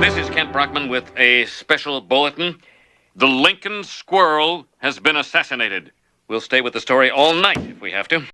This is Kent Brockman with a special bulletin. The Lincoln Squirrel has been assassinated. We'll stay with the story all night if we have to.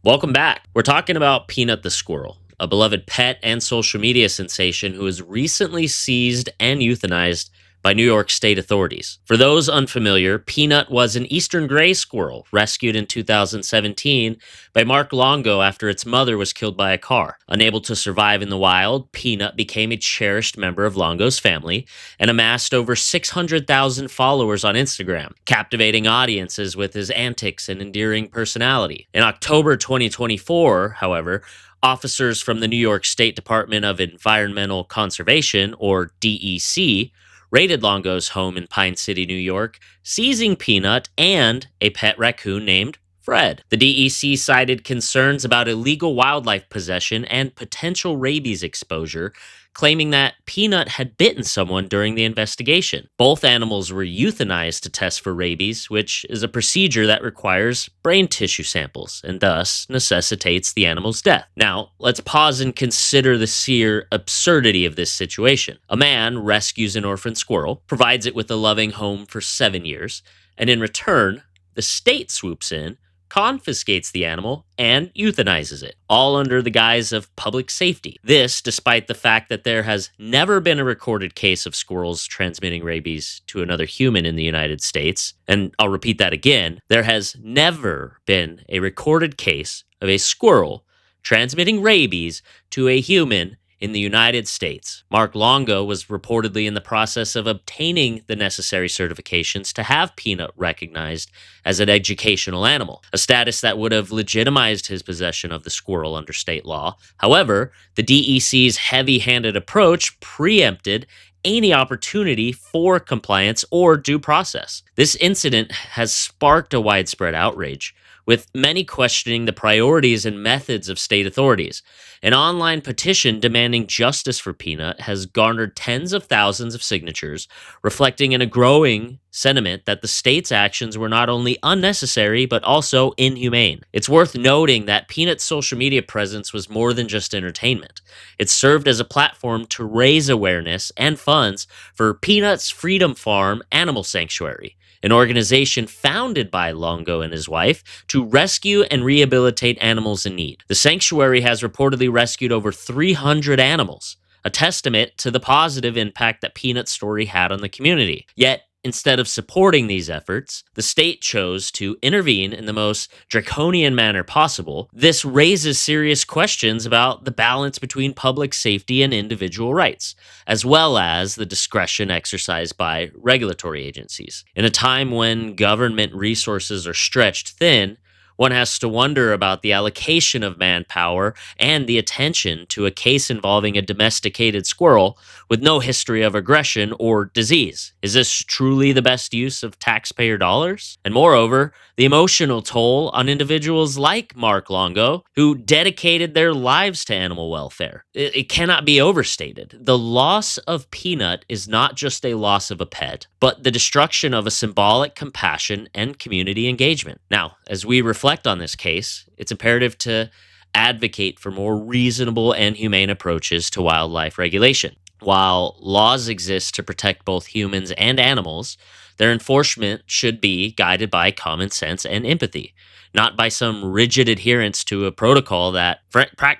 Welcome back. We're talking about Peanut the squirrel, a beloved pet and social media sensation who was recently seized and euthanized by New York state authorities. For those unfamiliar, Peanut was an eastern gray squirrel rescued in 2017 by Mark Longo after its mother was killed by a car. Unable to survive in the wild, Peanut became a cherished member of Longo's family and amassed over 600,000 followers on Instagram, captivating audiences with his antics and endearing personality. In October 2024, however, officers from the New York State Department of Environmental Conservation, or DEC, raided Longo's home in Pine City, New York, seizing Peanut and a pet raccoon named Fred. The DEC cited concerns about illegal wildlife possession and potential rabies exposure, claiming that Peanut had bitten someone during the investigation. Both animals were euthanized to test for rabies, which is a procedure that requires brain tissue samples and thus necessitates the animal's death. Now, let's pause and consider the sheer absurdity of this situation. A man rescues an orphan squirrel, provides it with a loving home for 7 years, and in return, the state swoops in, confiscates the animal, and euthanizes it, all under the guise of public safety. This, despite the fact that there has never been a recorded case of squirrels transmitting rabies to another human in the United States. And I'll repeat that again. There has never been a recorded case of a squirrel transmitting rabies to a human in the United States. Mark Longo was reportedly in the process of obtaining the necessary certifications to have Peanut recognized as an educational animal, a status that would have legitimized his possession of the squirrel under state law. However, the DEC's heavy-handed approach preempted any opportunity for compliance or due process. This incident has sparked a widespread outrage, with many questioning the priorities and methods of state authorities. An online petition demanding justice for Peanut has garnered tens of thousands of signatures, reflecting in a growing sentiment that the state's actions were not only unnecessary, but also inhumane. It's worth noting that Peanut's social media presence was more than just entertainment. It served as a platform to raise awareness and funds for Peanut's Freedom Farm Animal Sanctuary, an organization founded by Longo and his wife to rescue and rehabilitate animals in need. The sanctuary has reportedly rescued over 300 animals, a testament to the positive impact that Peanut's story had on the community. Yet, instead of supporting these efforts, the state chose to intervene in the most draconian manner possible. This raises serious questions about the balance between public safety and individual rights, as well as the discretion exercised by regulatory agencies. In a time when government resources are stretched thin, one has to wonder about the allocation of manpower and the attention to a case involving a domesticated squirrel with no history of aggression or disease. Is this truly the best use of taxpayer dollars? And moreover, the emotional toll on individuals like Mark Longo, who dedicated their lives to animal welfare. It cannot be overstated. The loss of Peanut is not just a loss of a pet, but the destruction of a symbolic compassion and community engagement. Now, as we reflect on this case, it's imperative to advocate for more reasonable and humane approaches to wildlife regulation. While laws exist to protect both humans and animals, their enforcement should be guided by common sense and empathy, not by some rigid adherence to a protocol that,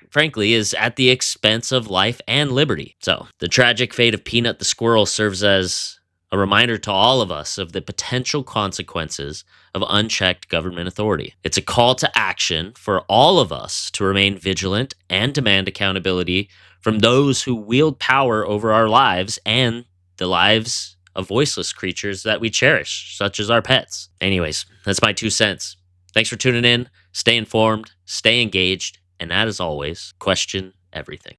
frankly, is at the expense of life and liberty. So, the tragic fate of Peanut the squirrel serves as a reminder to all of us of the potential consequences of unchecked government authority. It's a call to action for all of us to remain vigilant and demand accountability from those who wield power over our lives and the lives of voiceless creatures that we cherish, such as our pets. Anyways, that's my 2 cents. Thanks for tuning in. Stay informed, stay engaged, and as always, question everything.